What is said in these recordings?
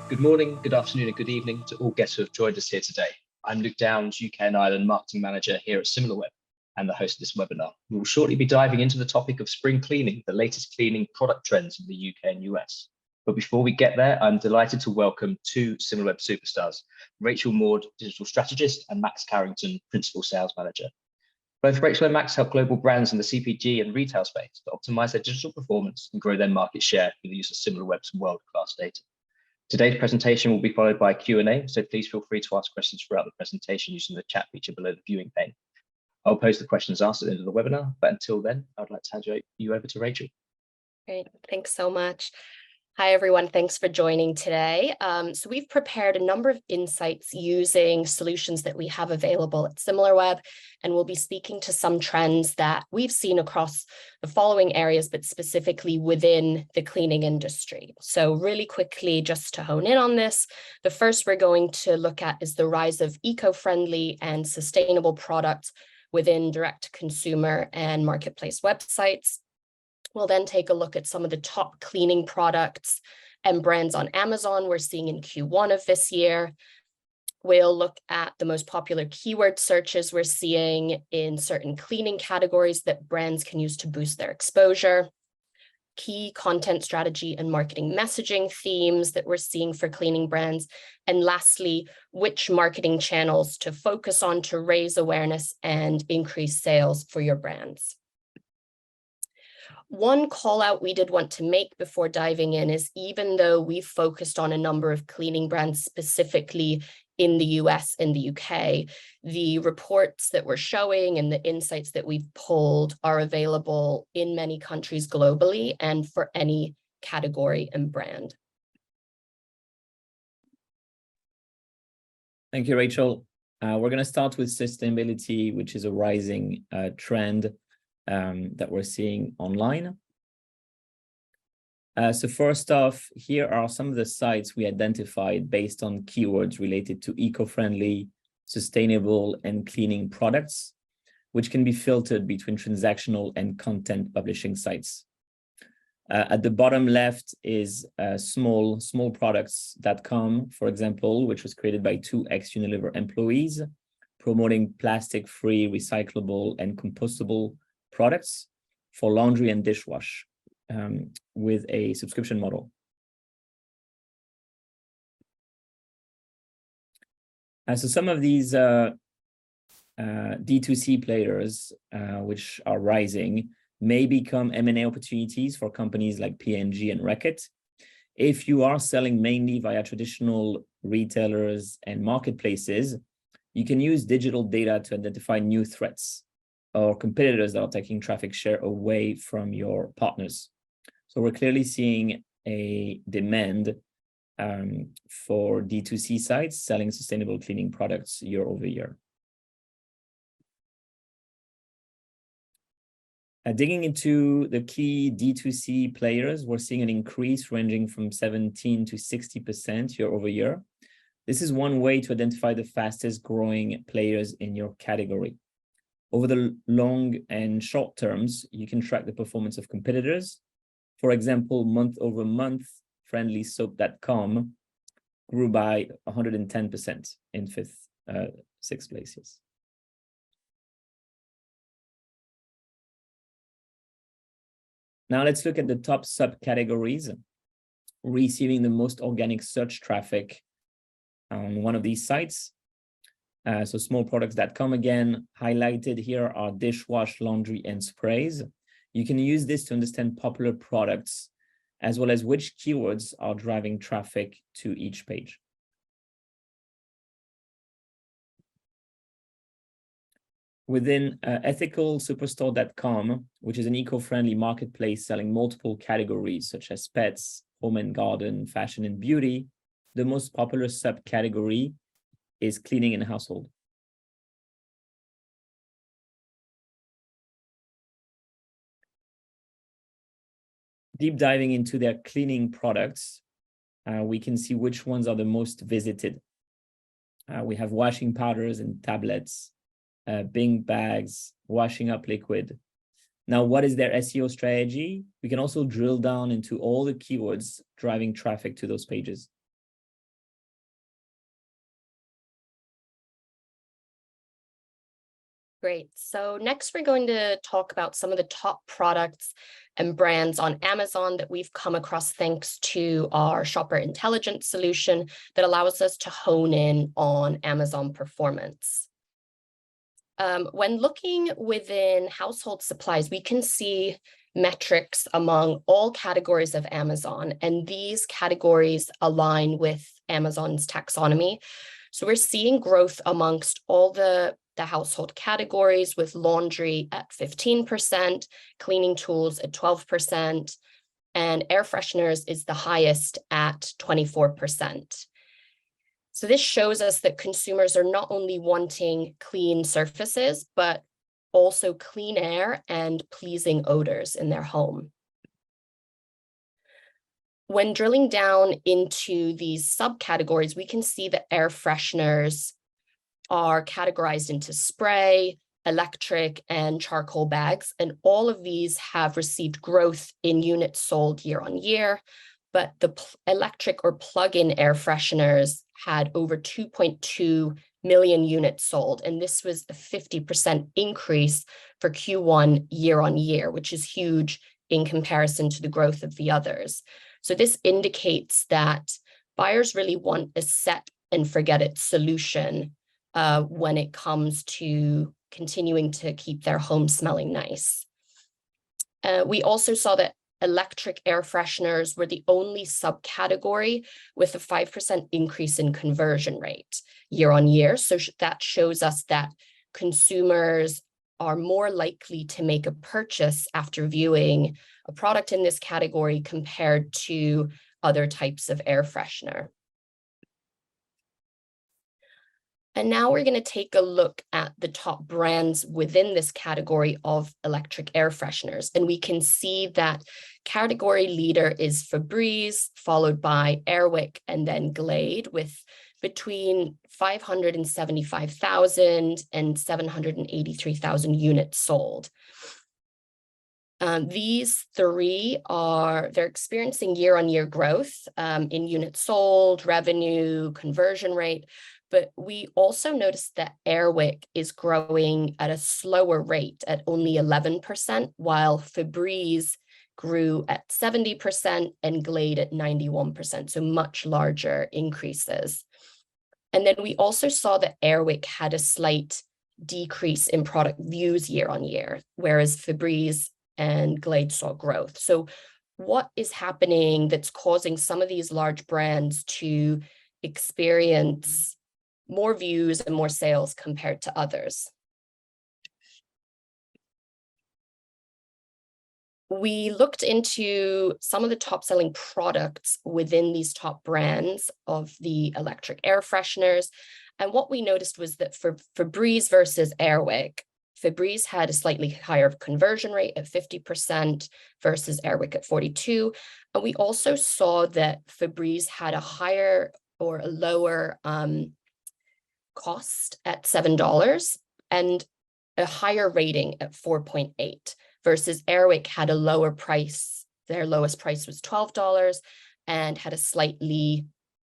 Good morning, good afternoon, and good evening to all guests who have joined us here today. I'm Luke Downs, UK and Ireland Marketing Manager here at Similarweb and the host of this webinar. We will shortly be diving into the topic of spring cleaning, the latest cleaning product trends in the UK and US. But before we get there, I'm delighted to welcome two Similarweb superstars, Maude, Digital Strategist, and Max Carenton, Principal Sales Manager. Both Rachel and Max help global brands in the CPG and retail space to optimize their digital performance and grow their market share through the use of Similarweb's world-class data. Today's presentation will be followed by a Q&A, so please feel free to ask questions throughout the presentation using the chat feature below the viewing pane. I'll post the questions asked at the end of the webinar, but until then, I'd like to hand you over to Rachel. Great, thanks so much. Hi, everyone. Thanks for joining today. So we've prepared a number of insights using solutions that we have available at Similarweb, and we'll be speaking to some trends that we've seen across the following areas, but specifically within the cleaning industry. So really quickly, just to hone in on this, the first we're going to look at is the rise of eco-friendly and sustainable products within direct-to-consumer and marketplace websites. We'll then take a look at some of the top cleaning products and brands on Amazon we're seeing in Q1 of this year. We'll look at the most popular keyword searches we're seeing in certain cleaning categories that brands can use to boost their exposure, key content strategy and marketing messaging themes that we're seeing for cleaning brands, and lastly, which marketing channels to focus on to raise awareness and increase sales for your brands. One call out we did want to make before diving in is even though we've focused on a number of cleaning brands specifically in the US and the UK, the reports that we're showing and the insights that we've pulled are available in many countries globally and for any category and brand. Thank you, Rachel. We're going to start with sustainability, which is a rising trend that we're seeing online. So first off, here are some of the sites we identified based on keywords related to eco-friendly, sustainable, and cleaning products, which can be filtered between transactional and content publishing sites. At the bottom left is smallproducts.com, for example, which was created by two ex-Unilever employees, promoting plastic-free, recyclable, and compostable products for laundry and dishwash with a subscription model. So some of these D2C players, which are rising, may become M&A opportunities for companies like P&G and Reckitt. If you are selling mainly via traditional retailers and marketplaces, you can use digital data to identify new threats or competitors that are taking traffic share away from your partners. So we're clearly seeing a demand for D2C sites selling sustainable cleaning products year over year. Digging into the key D2C players, we're seeing an increase ranging from 17 to 60% year over year. This is one way to identify the fastest growing players in your category. Over the long and short terms, you can track the performance of competitors. For example, month over month, friendlysoap.com grew by 110% in sixth places. Now let's look at the top subcategories receiving the most organic search traffic on one of these sites. So smallproducts.com again, highlighted here are dishwash, laundry, and sprays. You can use this to understand popular products as well as which keywords are driving traffic to each page. Within ethicalsuperstore.com, which is an eco-friendly marketplace selling multiple categories such as pets, home and garden, fashion and beauty, the most popular subcategory is cleaning and household. Deep diving into their cleaning products, we can see which ones are the most visited. We have washing powders and tablets, Bing bags, washing up liquid. Now, what is their SEO strategy? We can also drill down into all the keywords driving traffic to those pages. Great. So next we're going to talk about some of the top products and brands on Amazon that we've come across thanks to our shopper intelligence solution that allows us to hone in on Amazon performance. When looking within household supplies, we can see metrics among all categories of Amazon, and these categories align with Amazon's taxonomy. So we're seeing growth amongst all the household categories, with laundry at 15%, cleaning tools at 12%, and air fresheners is the highest at 24%. So this shows us that consumers are not only wanting clean surfaces, but also clean air and pleasing odors in their home. When drilling down into these subcategories, we can see that air fresheners are categorized into spray, electric, and charcoal bags, and all of these have received growth in units sold year on year, but the electric or plug-in air fresheners had over 2.2 million units sold, and this was a 50% increase for Q1 year on year, which is huge in comparison to the growth of the others. So this indicates that buyers really want a set and forget it solution when it comes to continuing to keep their home smelling nice. We also saw that electric air fresheners were the only subcategory with a 5% increase in conversion rate year on year. So that shows us that consumers are more likely to make a purchase after viewing a product in this category compared to other types of air freshener. And now we're going to take a look at the top brands within this category of electric air fresheners. And we can see that category leader is Febreze, followed by Airwick, and then Glade, with between 575,000 and 783,000 units sold. These three they're experiencing year-on-year growth in units sold, revenue, conversion rate. But we also noticed that Airwick is growing at a slower rate at only 11%, while Febreze grew at 70% and Glade at 91%, so much larger increases. And then we also saw that Airwick had a slight decrease in product views year on year, whereas Febreze and Glade saw growth. So what is happening that's causing some of these large brands to experience more views and more sales compared to others? We looked into some of the top selling products within these top brands of the electric air fresheners. And what we noticed was that for Febreze versus Airwick, Febreze had a slightly higher conversion rate at 50% versus Airwick at 42%. And we also saw that Febreze had a higher or a lower cost at $7 and a higher rating at 4.8 versus Airwick had a lower price. Their lowest price was $12 and had a slightly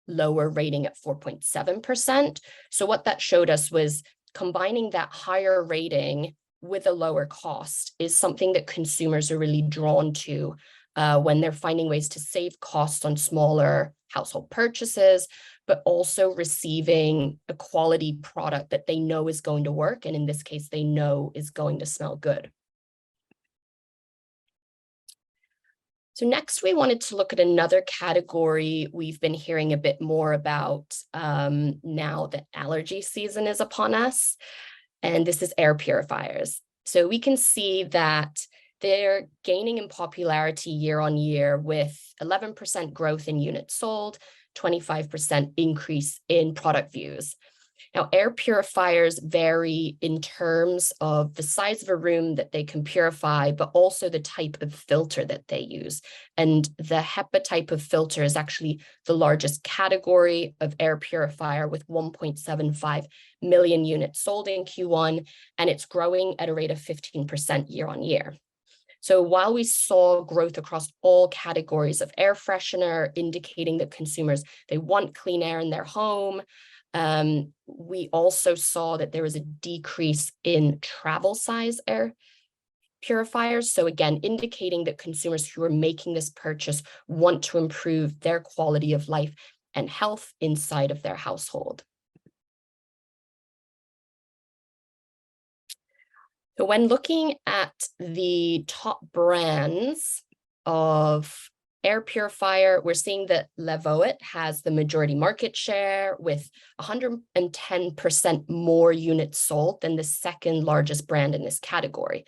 lower rating at 4.7%. So what that showed us was combining that higher rating with a lower cost is something that consumers are really drawn to when they're finding ways to save costs on smaller household purchases, but also receiving a quality product that they know is going to work. And in this case, they know is going to smell good. So next, we wanted to look at another category we've been hearing a bit more about now that allergy season is upon us, and this is air purifiers. So we can see that they're gaining in popularity year on year with 11% growth in units sold, 25% increase in product views. Now, air purifiers vary in terms of the size of a room that they can purify, but also the type of filter that they use. And the HEPA type of filter is actually the largest category of air purifier with 1.75 million units sold in Q1, and it's growing at a rate of 15% year on year. So while we saw growth across all categories of air freshener, indicating that consumers, they want clean air in their home, We also saw that there was a decrease in travel size air purifiers. So again, indicating that consumers who are making this purchase want to improve their quality of life and health inside of their household. So when looking at the top brands of air purifier, we're seeing that Levoit has the majority market share with 110% more units sold than the second largest brand in this category.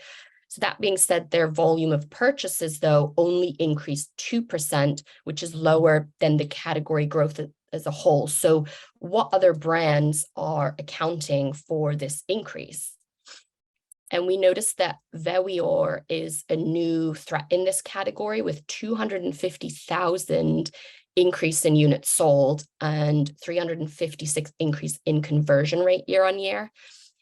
So that being said, their volume of purchases, though, only increased 2%, which is lower than the category growth as a whole. So what other brands are accounting for this increase? And we noticed that Vewior is a new threat in this category with 250,000 increase in units sold and 356 increase in conversion rate year on year.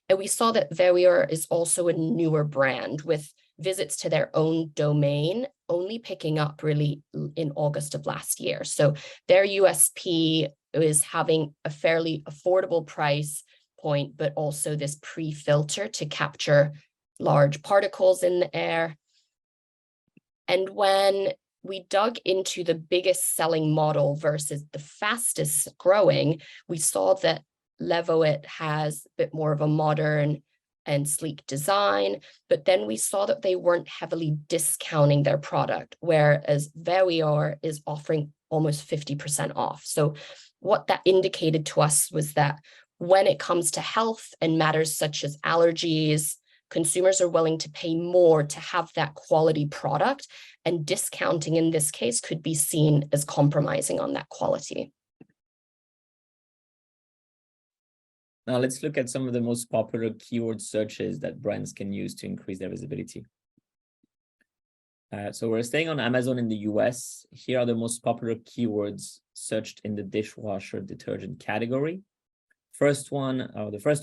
And we saw that Vewior is also a newer brand with visits to their own domain only picking up really in August of last year. So their USP is having a fairly affordable price point, but also this pre-filter to capture large particles in the air. And when we dug into the biggest selling model versus the fastest growing, we saw that Levoit has a bit more of a modern and sleek design, but then we saw that they weren't heavily discounting their product, whereas Vewior is offering almost 50% off. So what that indicated to us was that when it comes to health and matters such as allergies, consumers are willing to pay more to have that quality product, and discounting in this case could be seen as compromising on that quality. Now let's look at some of the most popular keyword searches that brands can use to increase their visibility. So we're staying on Amazon in the US. Here are the most popular keywords searched in the dishwasher detergent category. The first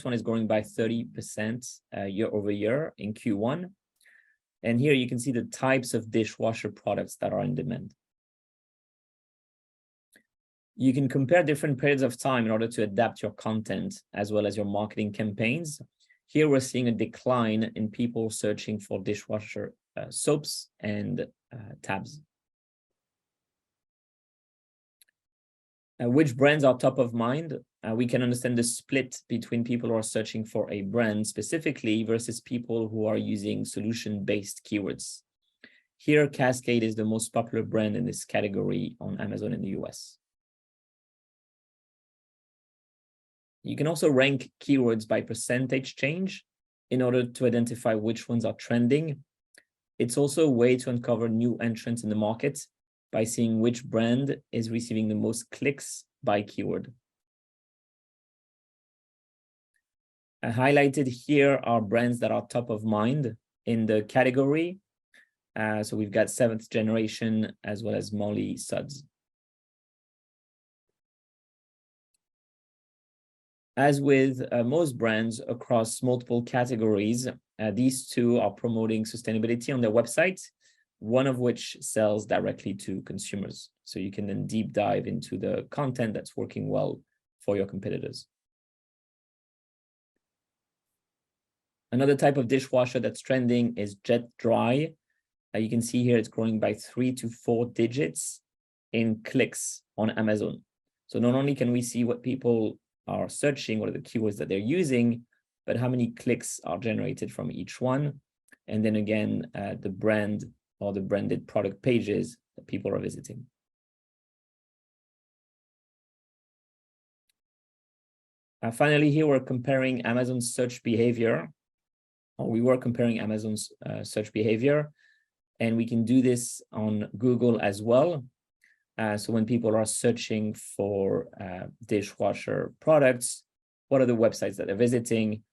one is growing by 30% year over year in Q1. And here you can see the types of dishwasher products that are in demand. You can compare different periods of time in order to adapt your content as well as your marketing campaigns. Here we're seeing a decline in people searching for dishwasher soaps and tabs. Which brands are top of mind? We can understand the split between people who are searching for a brand specifically versus people who are using solution-based keywords. Here, Cascade is the most popular brand in this category on Amazon in the US. You can also rank keywords by percentage change in order to identify which ones are trending. It's also a way to uncover new entrants in the market by seeing which brand is receiving the most clicks by keyword. Highlighted here are brands that are top of mind in the category. So we've got 7th Generation as well as Molly Suds. As with most brands across multiple categories, these two are promoting sustainability on their website, one of which sells directly to consumers. So you can then deep dive into the content that's working well for your competitors. Another type of dishwasher that's trending is Jet Dry. You can see here it's growing by 3 to 4 digits in clicks on Amazon. So not only can we see what people are searching, what are the keywords that they're using, but how many clicks are generated from each one. And then again, the brand or the branded product pages that people are visiting. Finally, here we're comparing Amazon's search behavior, or we were comparing Amazon's search behavior, and we can do this on Google as well. So when people are searching for dishwasher products, what are the websites that they're visiting?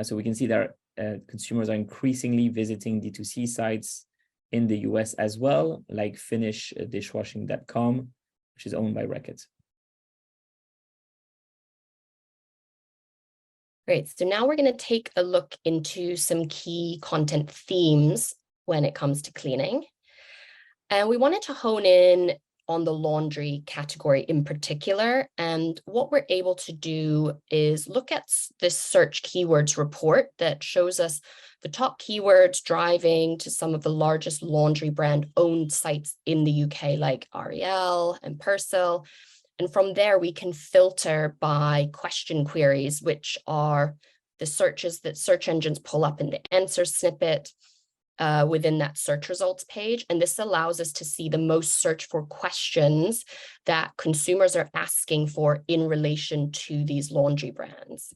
So we can see that consumers are increasingly visiting D2C sites in the US as well, like finnishdishwashing.com, which is owned by Reckitt. Great. So now we're going to take a look into some key content themes when it comes to cleaning. And we wanted to hone in on the laundry category in particular. And what we're able to do is look at this search keywords report that shows us the top keywords driving to some of the largest laundry brand owned sites in the UK, like Ariel and Persil. And from there, we can filter by question queries, which are the searches that search engines pull up in the answer snippet within that search results page. And this allows us to see the most searched for questions that consumers are asking for in relation to these laundry brands.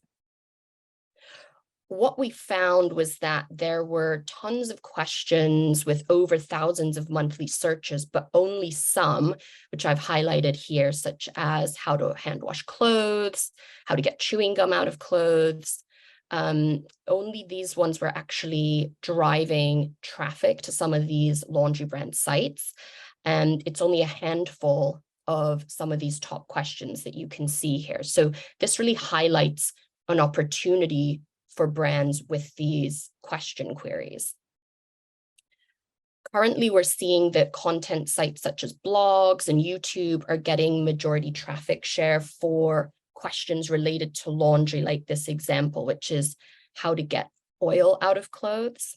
What we found was that there were tons of questions with over thousands of monthly searches, but only some, which I've highlighted here, such as how to hand wash clothes, how to get chewing gum out of clothes. Only these ones were actually driving traffic to some of these laundry brand sites. And it's only a handful of some of these top questions that you can see here. So this really highlights an opportunity for brands with these question queries. Currently, we're seeing that content sites such as blogs and YouTube are getting majority traffic share for questions related to laundry, like this example, which is how to get oil out of clothes.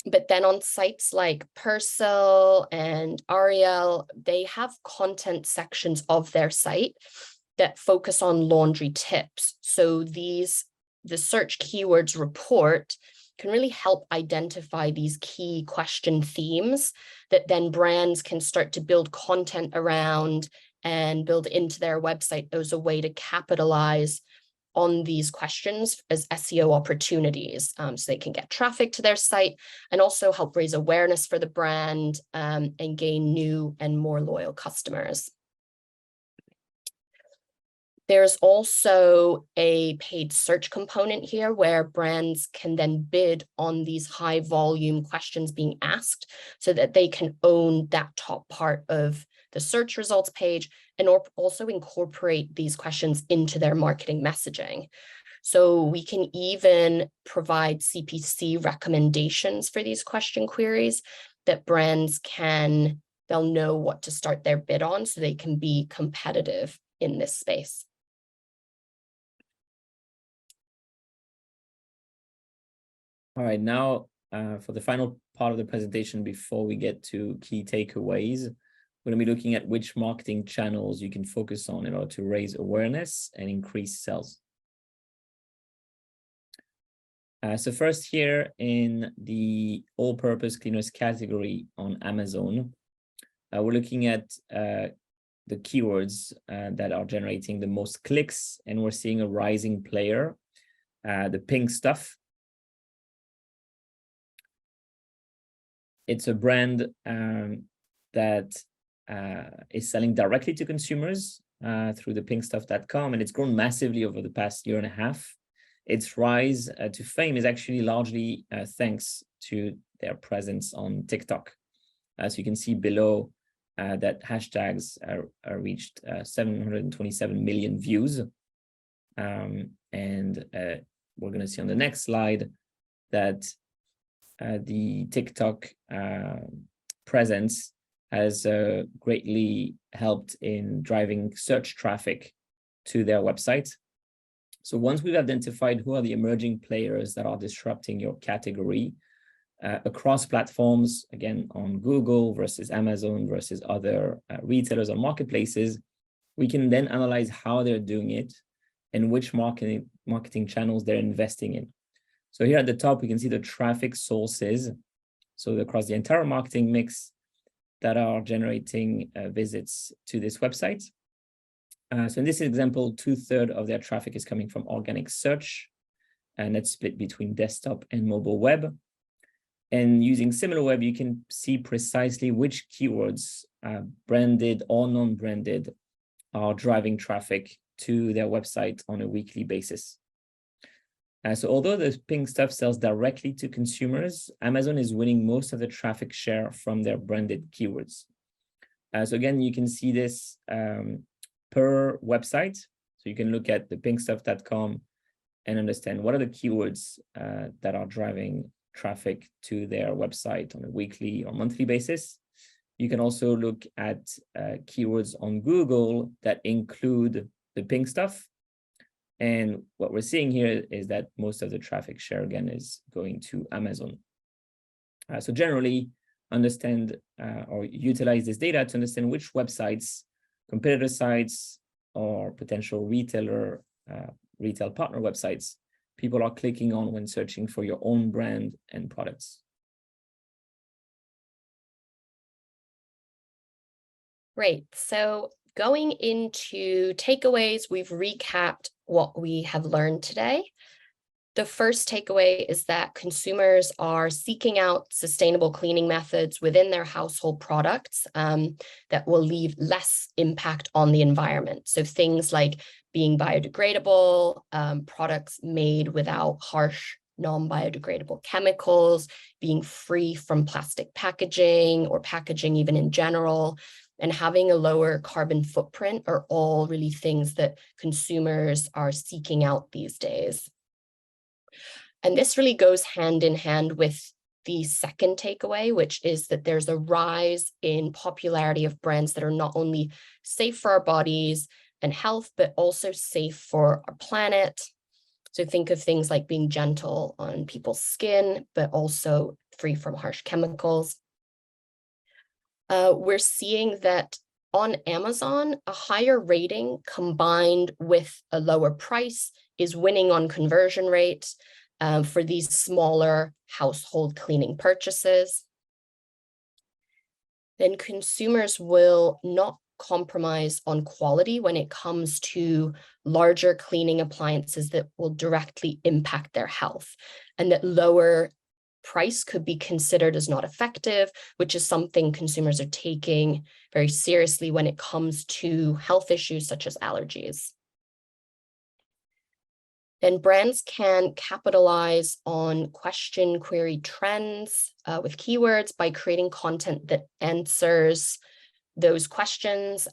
But then on sites like Persil and Ariel, they have content sections of their site that focus on laundry tips. So the search keywords report can really help identify these key question themes that then brands can start to build content around and build into their website as a way to capitalize on these questions as SEO opportunities, so they can get traffic to their site and also help raise awareness for the brand and gain new and more loyal customers. There's also a paid search component here where brands can then bid on these high volume questions being asked so that they can own that top part of the search results page and also incorporate these questions into their marketing messaging. So we can even provide CPC recommendations for these question queries that brands they'll know what to start their bid on so they can be competitive in this space. All right, now for the final part of the presentation, before we get to key takeaways, we're going to be looking at which marketing channels you can focus on in order to raise awareness and increase sales. So first here in the all-purpose cleaners category on Amazon, we're looking at the keywords that are generating the most clicks, and we're seeing a rising player, the pink stuff. It's a brand that is selling directly to consumers through the pinkstuff.com, and it's grown massively over the past year and a half. Its rise to fame is actually largely thanks to their presence on TikTok. As you can see below, that hashtags are reached 727 million views. And we're going to see on the next slide that the TikTok presence has greatly helped in driving search traffic to their website. So once we've identified who are the emerging players that are disrupting your category across platforms, again, on Google versus Amazon versus other retailers or marketplaces, we can then analyze how they're doing it and which marketing channels they're investing in. So here at the top, we can see the traffic sources. So across the entire marketing mix that are generating visits to this website. So in this example, 2/3 of their traffic is coming from organic search, and it's split between desktop and mobile web. And using Similarweb, you can see precisely which keywords, branded or non-branded, are driving traffic to their website on a weekly basis. So although the pink stuff sells directly to consumers, Amazon is winning most of the traffic share from their branded keywords. So again, you can see this per website. So you can look at the pinkstuff.com and understand what are the keywords that are driving traffic to their website on a weekly or monthly basis. You can also look at keywords on Google that include the pink stuff. And what we're seeing here is that most of the traffic share, again, is going to Amazon. So generally, understand or utilize this data to understand which websites, competitor sites, or potential retail partner websites people are clicking on when searching for your own brand and products. Great. So going into takeaways, we've recapped what we have learned today. The first takeaway is that consumers are seeking out sustainable cleaning methods within their household products that will leave less impact on the environment. So things like being biodegradable, products made without harsh non-biodegradable chemicals, being free from plastic packaging or packaging even in general, and having a lower carbon footprint are all really things that consumers are seeking out these days. And this really goes hand in hand with the second takeaway, which is that there's a rise in popularity of brands that are not only safe for our bodies and health, but also safe for our planet. So think of things like being gentle on people's skin, but also free from harsh chemicals. We're seeing that on Amazon, a higher rating combined with a lower price is winning on conversion rate for these smaller household cleaning purchases. Then consumers will not compromise on quality when it comes to larger cleaning appliances that will directly impact their health, and that lower price could be considered as not effective, which is something consumers are taking very seriously when it comes to health issues such as allergies. Then brands can capitalize on question query trends with keywords by creating content that answers those questions,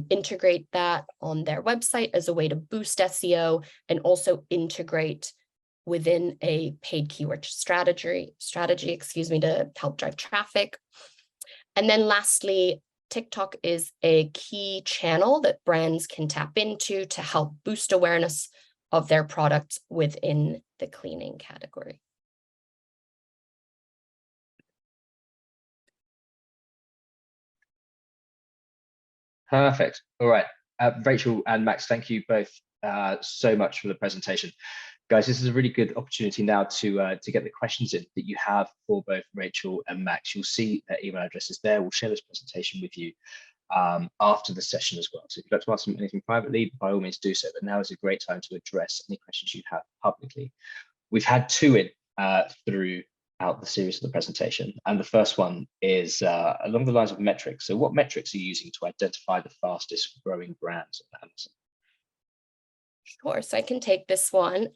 integrate that on their website as a way to boost SEO, and also integrate within a paid keyword strategy, to help drive traffic. And then lastly, TikTok is a key channel that brands can tap into to help boost awareness of their products within the cleaning category. Perfect. All right. Rachel and Max, thank you both so much for the presentation. Guys, this is a really good opportunity now to get the questions in that you have for both Rachel and Max. You'll see their email addresses there. We'll share this presentation with you after the session as well. So if you'd like to ask them anything privately, by all means do so, but now is a great time to address any questions you have publicly. We've had two in throughout the series of the presentation, and the first one is along the lines of metrics. So what metrics are you using to identify the fastest growing brands on Amazon? Sure, so I can take this one.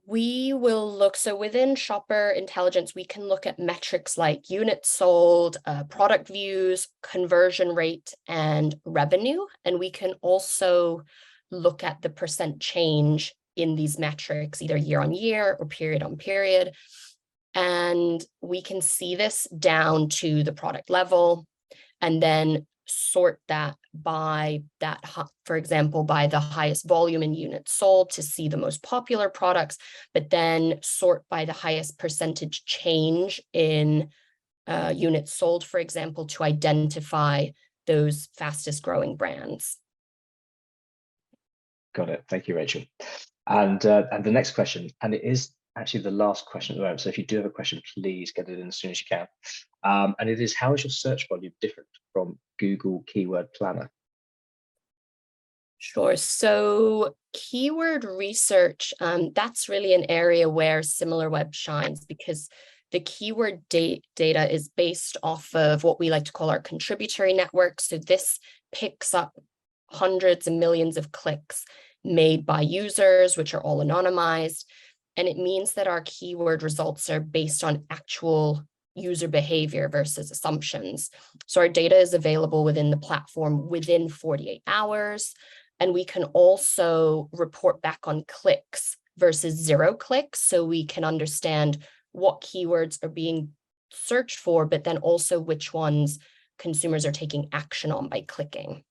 We will look, so within shopper intelligence, we can look at metrics like units sold, product views, conversion rate, and revenue. And we can also look at the percent change in these metrics, either year on year or period on period. And we can see this down to the product level and then sort that by that, for example, by the highest volume in units sold to see the most popular products, but then sort by the highest percentage change in units sold, for example, to identify those fastest growing brands. Got it. Thank you, Rachel. And the next question, and it is actually the last question at the moment. So if you do have a question, please get it in as soon as you can. And it is, how is your search volume different from Google Keyword Planner? Sure. So keyword research, that's really an area where Similarweb shines, because the keyword data is based off of what we like to call our contributory network. So this picks up hundreds and millions of clicks made by users, which are all anonymized. And it means that our keyword results are based on actual user behavior versus assumptions. So our data is available within the platform within 48 hours. And we can also report back on clicks versus 0 clicks. So we can understand what keywords are being searched for, but then also which ones consumers are taking action on by clicking.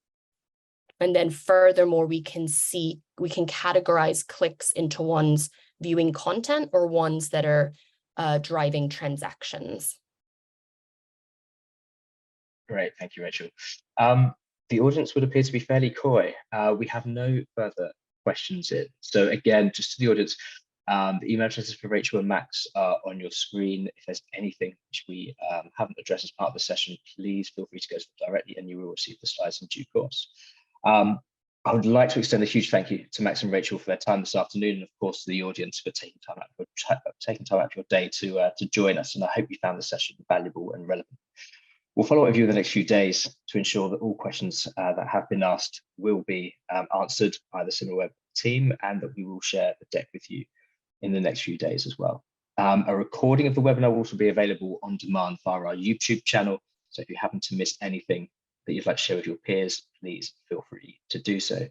And then furthermore, we can categorize clicks into ones viewing content or ones that are driving transactions. Great, thank you, Rachel. The audience would appear to be fairly coy. We have no further questions in. So again, just to the audience, the email addresses for Rachel and Max are on your screen. If there's anything which we haven't addressed as part of the session, please feel free to go to them directly and you will receive the slides in due course. I would like to extend a huge thank you to Max and Rachel for their time this afternoon, and of course to the audience for taking time out of your day to join us. And I hope you found the session valuable and relevant. We'll follow up with you in the next few days to ensure that all questions that have been asked will be answered by the Similarweb team, and that we will share the deck with you in the next few days as well. A recording of the webinar will also be available on demand via our YouTube channel. So if you happen to miss anything that you'd like to share with your peers, please feel free to do so.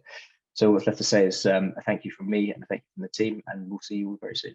So what's left to say is a thank you from me and a thank you from the team, and we'll see you all very soon.